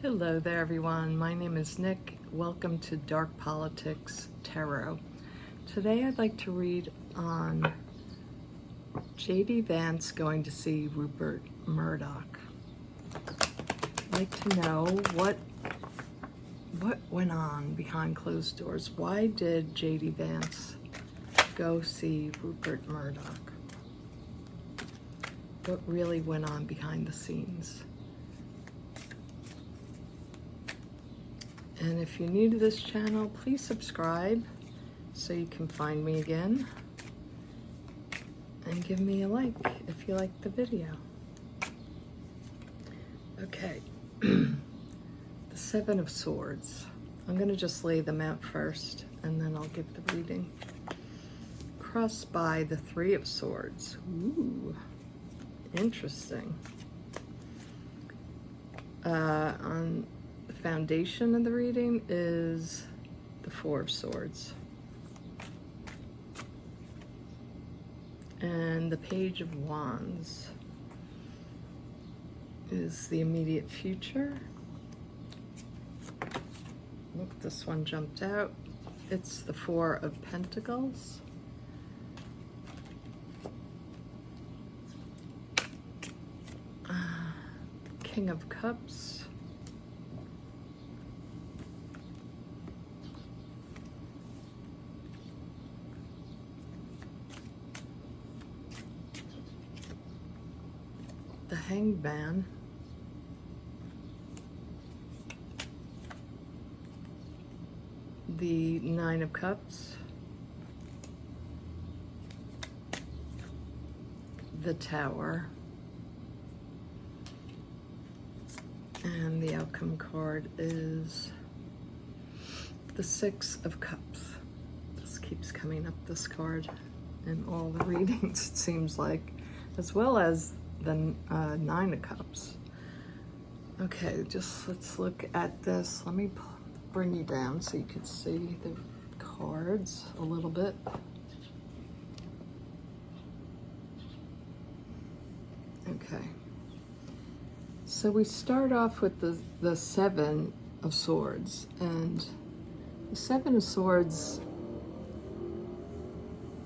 Hello there everyone, my name is Nick. Welcome to Dark Politics Tarot. Today I'd like to read on JD Vance going to see Rupert Murdoch. I'd like to know what went on behind closed doors. Why did JD Vance go see Rupert Murdoch? What really went on behind the scenes? And if you're new to this channel, please subscribe so you can find me again. And give me a like if you like the video. Okay, the Seven of Swords. I'm gonna just lay them out first and then I'll give the reading. Crossed by the Three of Swords. Ooh, interesting. On the foundation of the reading is the Four of Swords. And the Page of Wands is the immediate future. Look, this one jumped out. It's the Four of Pentacles. King of Cups. The Hanged Man. The Nine of Cups. The Tower. And the outcome card is the Six of Cups. This keeps coming up, this card, in all the readings, it seems like, as well as the Nine of Cups. Okay, just let's look at this. Let me bring you down so you can see the cards a little bit. Okay. So we start off with the Seven of Swords, and the Seven of Swords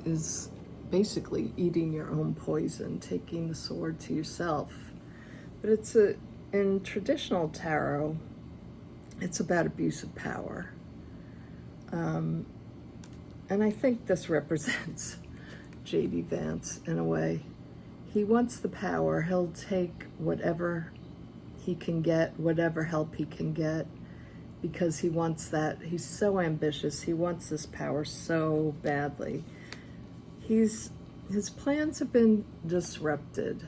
is basically eating your own poison, taking the sword to yourself. But in traditional tarot, it's about abuse of power. And I think this represents JD Vance in a way. He wants the power. He'll take whatever he can get, whatever help he can get, because he wants that. He's so ambitious. He wants this power so badly. His plans have been disrupted.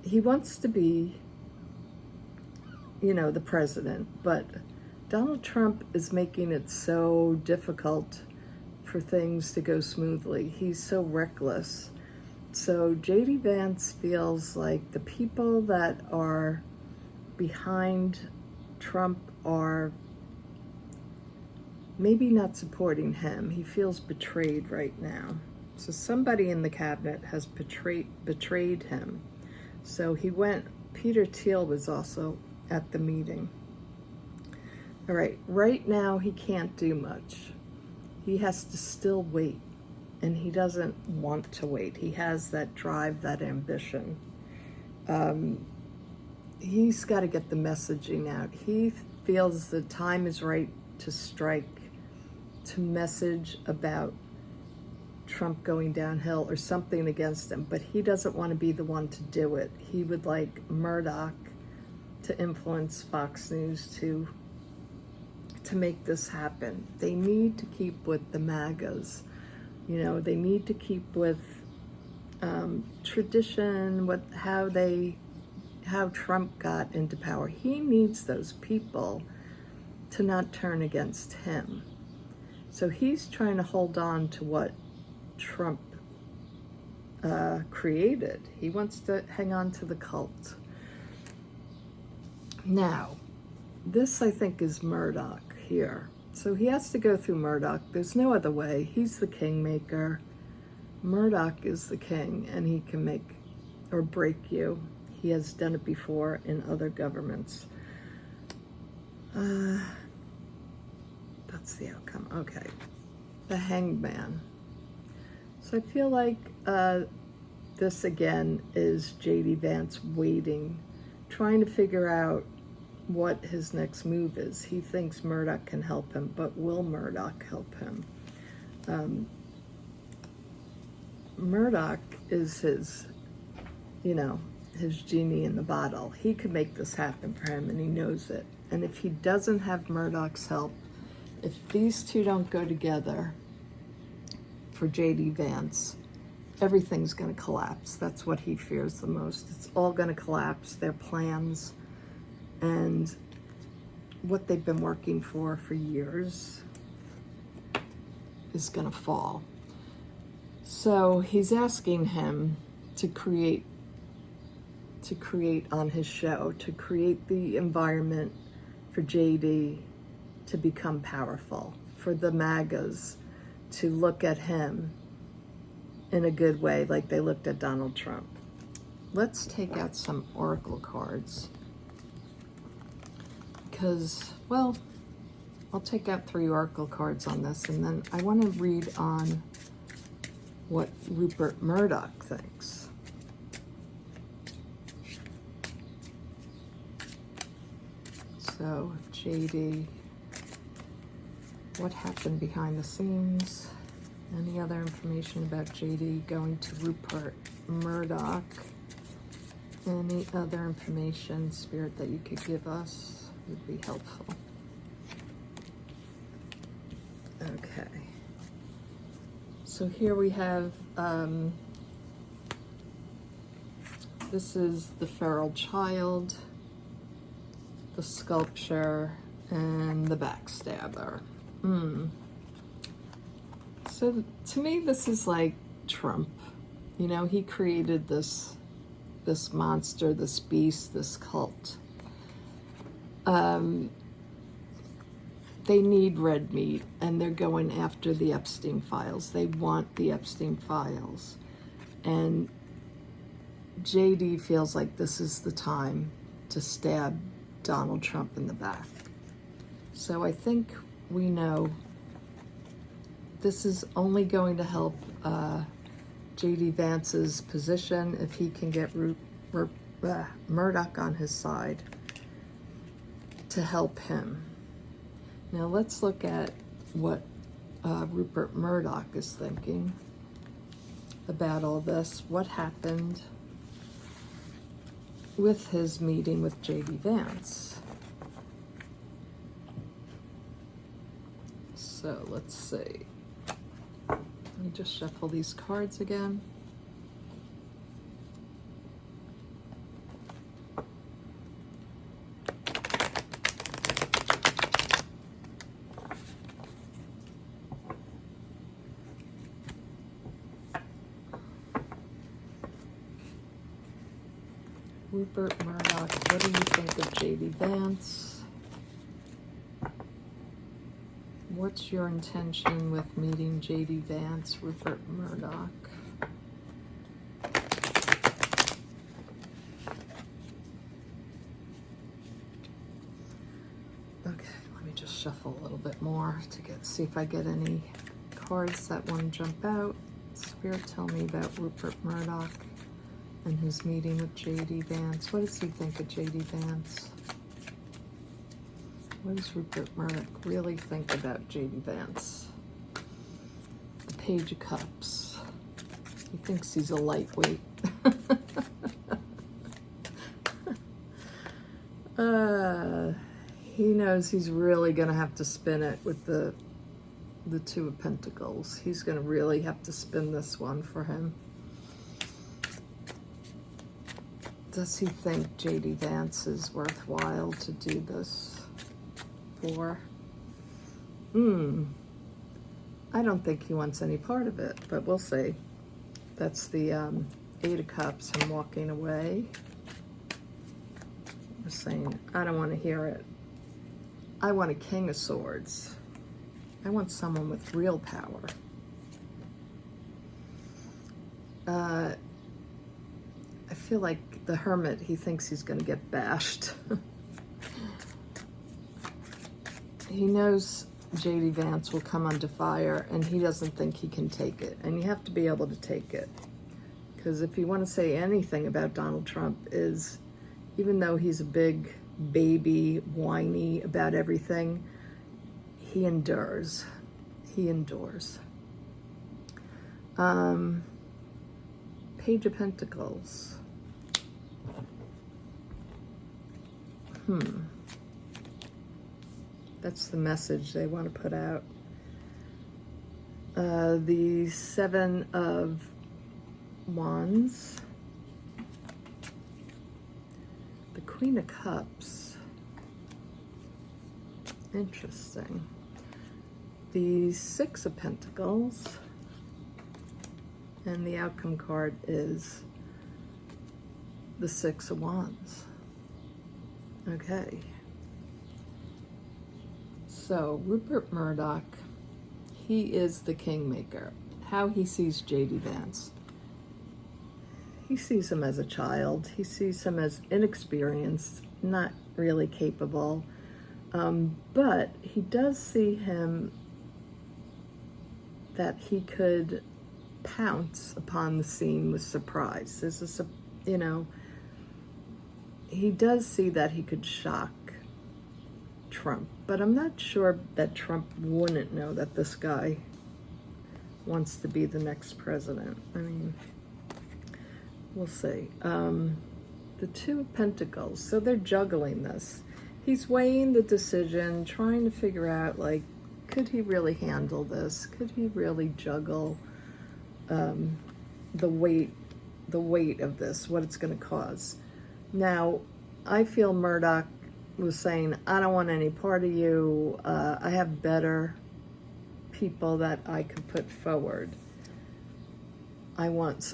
He wants to be, the president, but Donald Trump is making it so difficult for things to go smoothly. He's so reckless. So JD Vance feels like the people that are behind Trump are maybe not supporting him. He feels betrayed right now. So somebody in the cabinet has betrayed him. So he went, Peter Thiel was also at the meeting. All right now he can't do much. He has to still wait, and he doesn't want to wait. He has that drive, that ambition. He's got to get the messaging out. He feels the time is right to strike, to message about Trump going downhill or something against him, but he doesn't want to be the one to do it. He would like Murdoch to influence Fox News to make this happen. They need to keep with the MAGAs. They need to keep with tradition, how Trump got into power. He needs those people to not turn against him. So he's trying to hold on to what Trump created. He wants to hang on to the cult. Now, this I think is Murdoch here. So he has to go through Murdoch. There's no other way. He's the kingmaker. Murdoch is the king, and he can make or break you. He has done it before in other governments. That's the outcome. Okay. The Hanged Man. So I feel like this again is JD Vance waiting, trying to figure out what his next move is. He thinks Murdoch can help him, but will Murdoch help him? Murdoch is his, his genie in the bottle. He could make this happen for him, and he knows it. And if he doesn't have Murdoch's help, if these two don't go together for JD Vance, everything's going to collapse. That's what he fears the most. It's all going to collapse, their plans and what they've been working for years is going to fall. So he's asking him to create on his show, to create the environment for JD to become powerful, for the MAGAs to look at him in a good way, like they looked at Donald Trump. Let's take out some oracle cards. Because, well, I'll take out 3 oracle cards on this, and then I want to read on what Rupert Murdoch thinks. So, JD, what happened behind the scenes? Any other information about JD going to Rupert Murdoch? Any other information, Spirit, that you could give us would be helpful. Okay. So here we have, this is the feral child, the sculpture, and the backstabber. So to me, this is like Trump. He created this monster, this beast, this cult. They need red meat, and they're going after the Epstein files. They want the Epstein files. And JD feels like this is the time to stab Donald Trump in the back. So I think we know this is only going to help JD Vance's position if he can get Murdoch on his side to help him. Now let's look at what Rupert Murdoch is thinking about all this. What happened with his meeting with JD Vance? So let's see. Let me just shuffle these cards again. Rupert Murdoch, what do you think of JD Vance? What's your intention with meeting JD Vance, Rupert Murdoch? Okay, let me just shuffle a little bit more to see if I get any cards that want to jump out. Spirit, tell me about Rupert Murdoch and his meeting with JD Vance. What does he think of JD Vance? What does Rupert Murdoch really think about JD Vance? The Page of Cups. He thinks he's a lightweight. He knows he's really going to have to spin it with the Two of Pentacles. He's going to really have to spin this one for him. Does he think JD Vance is worthwhile to do this for? I don't think he wants any part of it, but we'll see. That's the 8 of Cups, him walking away. We're saying, I don't want to hear it. I want a King of Swords. I want someone with real power. I feel like the Hermit, he thinks he's going to get bashed. He knows JD Vance will come under fire, and he doesn't think he can take it. And you have to be able to take it. Because if you want to say anything about Donald Trump is, even though he's a big baby, whiny about everything, he endures. He endures. Page of Pentacles. That's the message they want to put out. The Seven of Wands. The Queen of Cups. Interesting. The Six of Pentacles. And the outcome card is the Six of Wands. Okay. So, Rupert Murdoch, he is the kingmaker. How he sees JD Vance. He sees him as a child. He sees him as inexperienced, not really capable. But he does see him that he could pounce upon the scene with surprise. There's he does see that he could shock Trump, but I'm not sure that Trump wouldn't know that this guy wants to be the next president. I mean, we'll see. The Two of Pentacles, so they're juggling this. He's weighing the decision, trying to figure out, like, could he really handle this? Could he really juggle the weight of this, what it's going to cause? Now, I feel Murdoch was saying, I don't want any part of you. I have better people that I could put forward. I want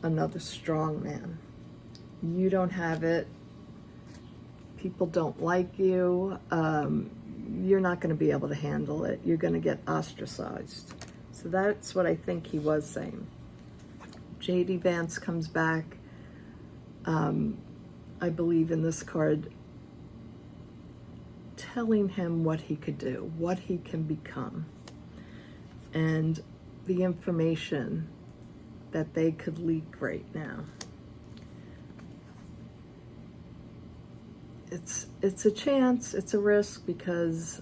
another strong man. You don't have it. People don't like you. You're not going to be able to handle it. You're going to get ostracized. So that's what I think he was saying. JD Vance comes back. I believe in this card, telling him what he could do, what he can become, and the information that they could leak right now. It's a chance, it's a risk, because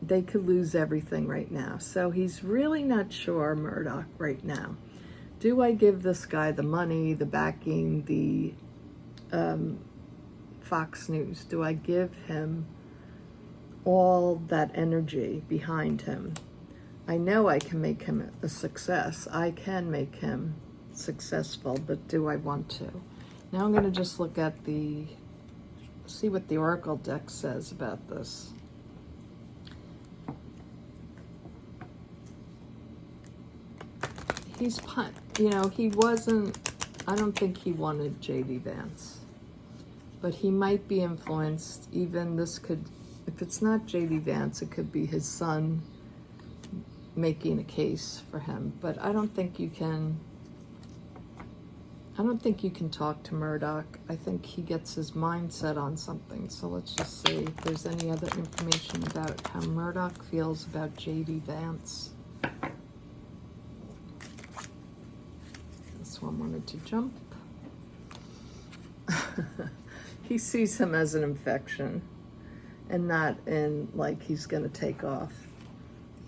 they could lose everything right now. So he's really not sure, Murdoch, right now. Do I give this guy the money, the backing, the Fox News? Do I give him all that energy behind him? I know I can make him a success. I can make him successful, but do I want to? Now I'm going to just look at see what the Oracle deck says about this. He wasn't, I don't think he wanted JD Vance, but he might be influenced. Even this could, if it's not JD Vance, it could be his son making a case for him. But I don't think you can talk to Murdoch. I think he gets his mind set on something. So let's just see if there's any other information about how Murdoch feels about JD Vance. This one wanted to jump. He sees him as an infection and not in like he's going to take off.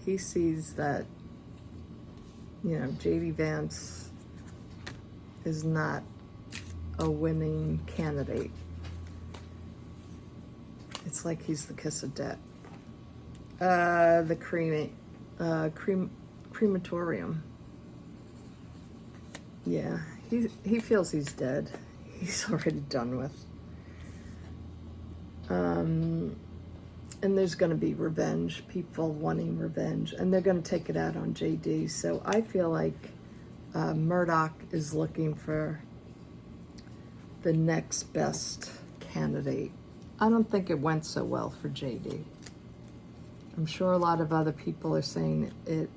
He sees that, JD Vance is not a winning candidate. It's like he's the kiss of death. The crematorium. Yeah, he feels he's dead. He's already done with. And there's going to be revenge, people wanting revenge, and they're going to take it out on JD. So I feel like Murdoch is looking for the next best candidate. I don't think it went so well for JD. I'm sure a lot of other people are saying it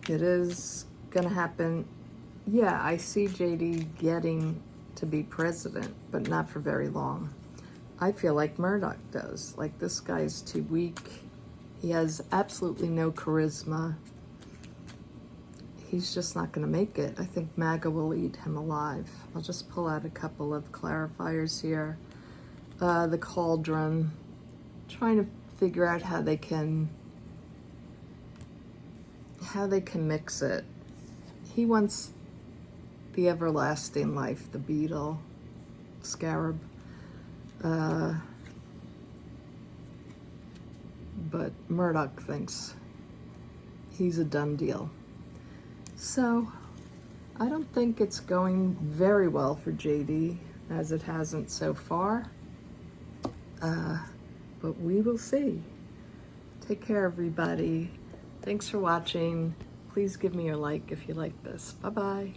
is going to happen. Yeah, I see JD getting to be president, but not for very long. I feel like Murdoch does. Like, this guy's too weak. He has absolutely no charisma. He's just not going to make it. I think MAGA will eat him alive. I'll just pull out a couple of clarifiers here. The cauldron, trying to figure out how they can mix it. He wants the everlasting life, the beetle, scarab. But Murdoch thinks he's a done deal. So I don't think it's going very well for JD, as it hasn't so far. But we will see. Take care, everybody. Thanks for watching. Please give me your like if you like this. Bye-bye.